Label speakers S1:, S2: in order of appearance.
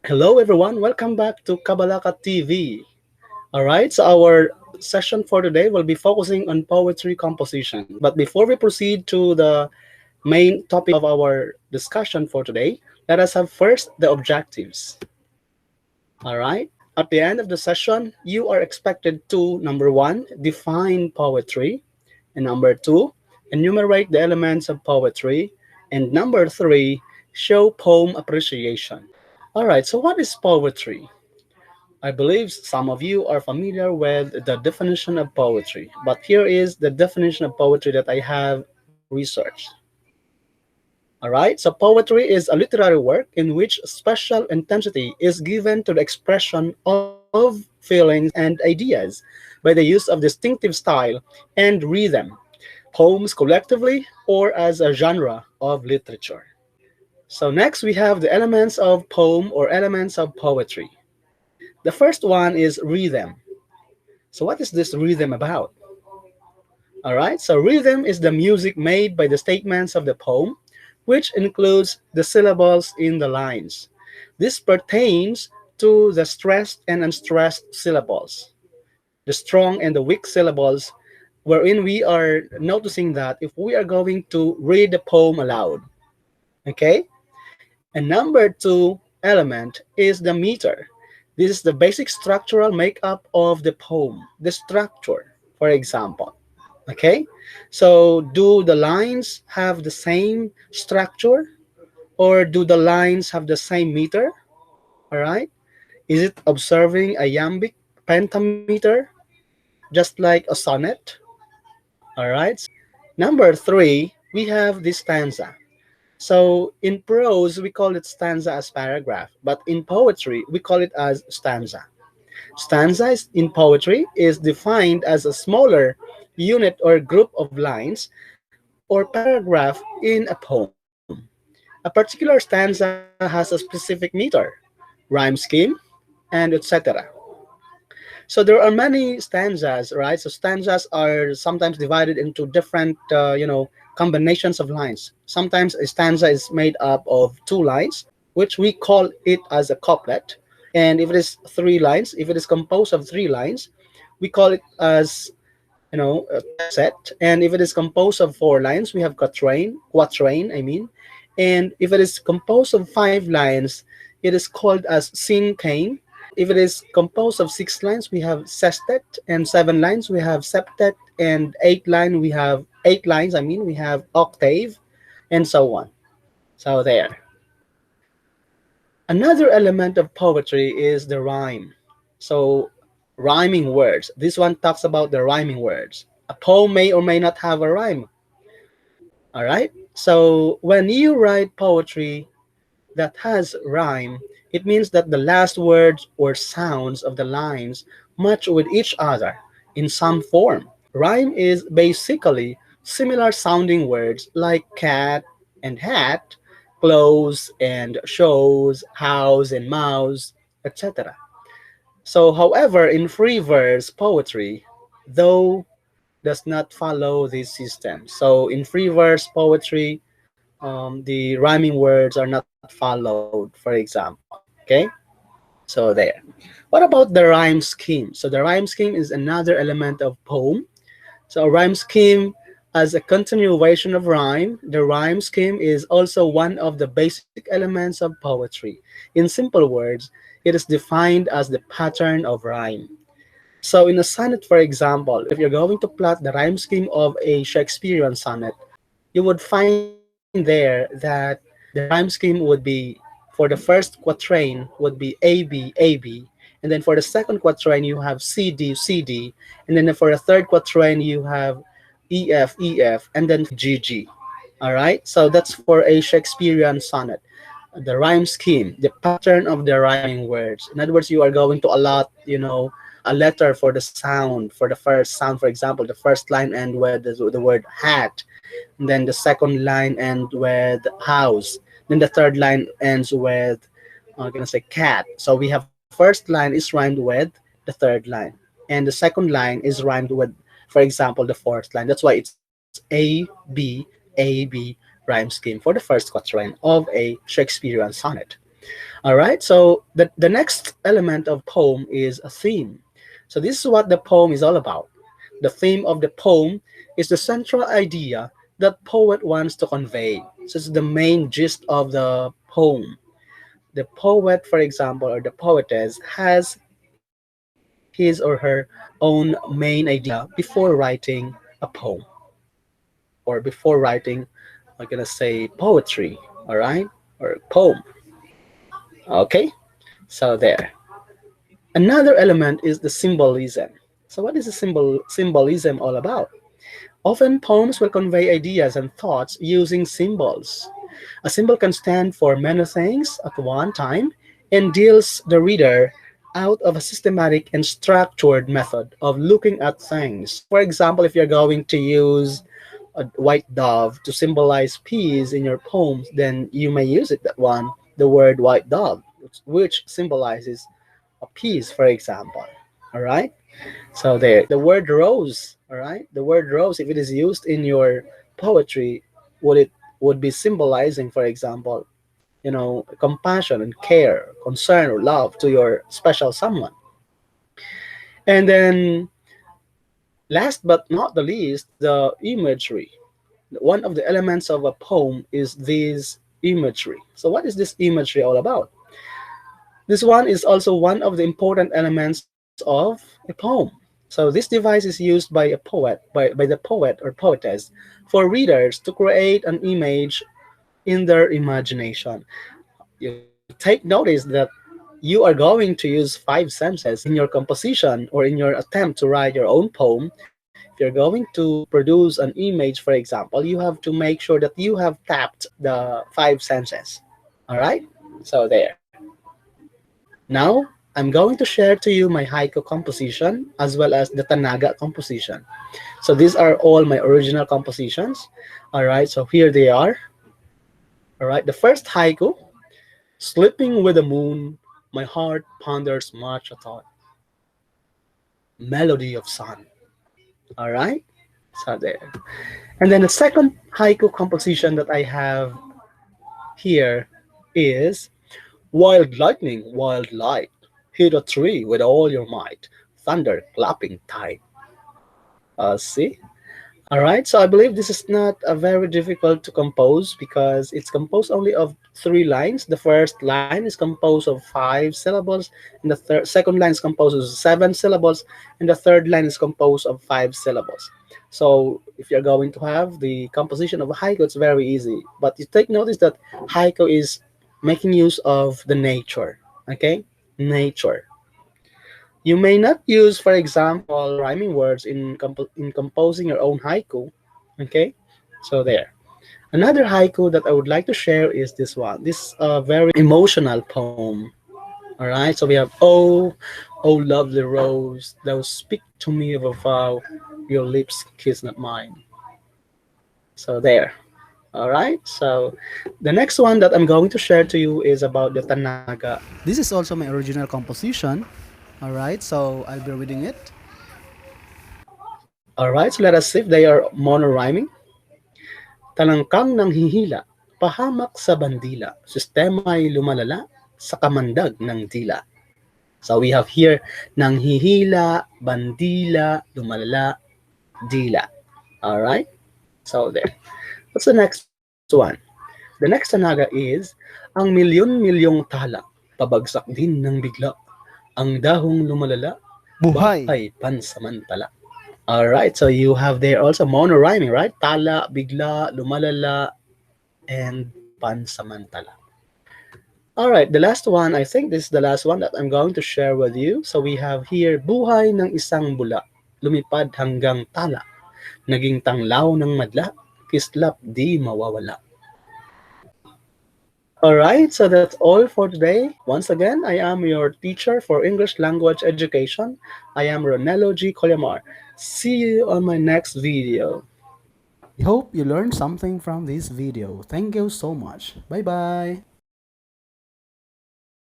S1: Hello, everyone. Welcome back to KABALAKA TV. All right, so our session for today will be focusing on poetry composition. But before we proceed to the main topic of our discussion for today, let us have first the objectives. All right, at the end of the session, you are expected to number one, define poetry, and number two, enumerate the elements of poetry, and number three, show poem appreciation. All right, so what is poetry? I believe some of you are familiar with the definition of poetry, but here is the definition of poetry that I have researched. All right, so poetry is a literary work in which special intensity is given to the expression of feelings and ideas by the use of distinctive style and rhythm, poems collectively or as a genre of literature. So next we have the elements of poem or elements of poetry. The first one is rhythm. So what is this rhythm about? All right, so rhythm is the music made by the statements of the poem, which includes the syllables in the lines. This pertains to the stressed and unstressed syllables, the strong and the weak syllables, wherein we are noticing that if we are going to read the poem aloud, okay? And number two element is the meter. This is the basic structural makeup of the poem, the structure, for example. Okay? So, do the lines have the same structure or do the lines have the same meter? All right? Is it observing a iambic pentameter just like a sonnet? All right? Number three, we have the stanza. So in prose, we call it stanza as paragraph, but in poetry, we call it as stanza. Stanza in poetry is defined as a smaller unit or group of lines or paragraph in a poem. A particular stanza has a specific meter, rhyme scheme, and etc. So there are many stanzas, right? So stanzas are sometimes divided into different, combinations of lines. Sometimes a stanza is made up of two lines, which we call it as a couplet. And if it is three lines, if it is composed of three lines, we call it as a tercet. And if it is composed of four lines, we have quatrain, I mean. And if it is composed of five lines, it is called as cinquain. If it is composed of six lines, we have sestet, and seven lines we have septet, and eight lines. I mean, we have octave, and so on. So there. Another element of poetry is the rhyme. So rhyming words. This one talks about the rhyming words. A poem may or may not have a rhyme. All right. So when you write poetry that has rhyme, it means that the last words or sounds of the lines match with each other in some form. Rhyme is basically similar sounding words like cat and hat, clothes and shows, house and mouse, etc. So, however, in free verse poetry, though does not follow this system. So, in free verse poetry, the rhyming words are not followed, for example. Okay, so there. What about the rhyme scheme? So the rhyme scheme is another element of poem. So a rhyme scheme as a continuation of rhyme. The rhyme scheme is also one of the basic elements of poetry. In simple words, it is defined as the pattern of rhyme. So in a sonnet, for example, if you're going to plot the rhyme scheme of a Shakespearean sonnet, you would find there that the rhyme scheme would be for the first quatrain would be A B A B, and then for the second quatrain you have C D C D, and then for the third quatrain you have E F E F, and then G G. All right, so that's for a Shakespearean sonnet. The rhyme scheme, the pattern of the rhyming words. In other words, you are going to allot, a letter for the sound, for the first sound, for example, the first line end with the word hat, and then the second line end with house, then the third line ends with I'm gonna say cat. So we have first line is rhymed with the third line, and the second line is rhymed with, for example, the fourth line. That's why it's A B rhyme scheme for the first quatrain of a Shakespearean sonnet. All right. So the next element of poem is a theme. So this is what the poem is all about. The theme of the poem is the central idea that poet wants to convey. So it's the main gist of the poem. The poet, for example, or the poetess has his or her own main idea before writing a poem or before writing, I'm gonna say poetry, all right, or poem. Okay, so there. Another element is the symbolism. So what is the symbolism all about? Often poems will convey ideas and thoughts using symbols. A symbol can stand for many things at one time and deals the reader out of a systematic and structured method of looking at things. So, for example, if you're going to use a white dove to symbolize peace in your poems, then you may use it that one, the word white dove, which symbolizes a peace, for example. All right. So there, the word rose, all right? The word rose, if it is used in your poetry, would be symbolizing, for example, compassion and care, concern or love to your special someone. And then last but not the least, the imagery. One of the elements of a poem is this imagery. So what is this imagery all about? This one is also one of the important elements of a poem. So this device is used by a poet, by the poet or poetess, for readers to create an image in their imagination. You take notice that you are going to use five senses in your composition or in your attempt to write your own poem. If you're going to produce an image, for example, you have to make sure that you have tapped the five senses. All right? So there. Now, I'm going to share to you my haiku composition as well as the Tanaga composition. So these are all my original compositions. All right, so here they are. All right, the first haiku, sleeping with the moon, my heart ponders much a thought, melody of sun. All right, so there. And then the second haiku composition that I have here is wild lightning, wild light, hit a tree with all your might, thunder clapping tide. See? All right, so I believe this is not a very difficult to compose because it's composed only of three lines. The first line is composed of five syllables, and the second line is composed of seven syllables, and the third line is composed of five syllables. So if you're going to have the composition of a haiku, it's very easy. But you take notice that haiku is making use of the nature, okay? Nature. You may not use, for example, rhyming words in composing your own haiku. Okay, so there. Another haiku that I would like to share is this one. This very emotional poem. All right, so we have oh lovely rose, thou speak to me of a vow, your lips kiss not mine. So there. All right, so the next one that I'm going to share to you is about the Tanaga. This is also my original composition. All right, so I'll be reading it. All right, so let us see if they are mono-rhyming. Talangkang nang hihila, pahamak sa bandila, sistema'y lumalala sa kamandag ng dila. So we have here nang hihila, bandila, lumalala, dila. All right, so there. What's the next one? The next tanaga is ang milyon-milyong tala, pabagsak din ng bigla, ang dahong lumalala, buhay pansamantala. All right, so you have there also mono rhyming, right? Tala, bigla, lumalala, and pansamantala. All right, the last one, I think this is the last one that I'm going to share with you. So we have here, buhay ng isang bula, lumipad hanggang tala, naging tanglaw ng madla, kislap di mawawala. Alright, so that's all for today. Once again, I am your teacher for English language education. I am Ronello G. Colyamar. See you on my next video. I hope you learned something from this video. Thank you so much. Bye bye.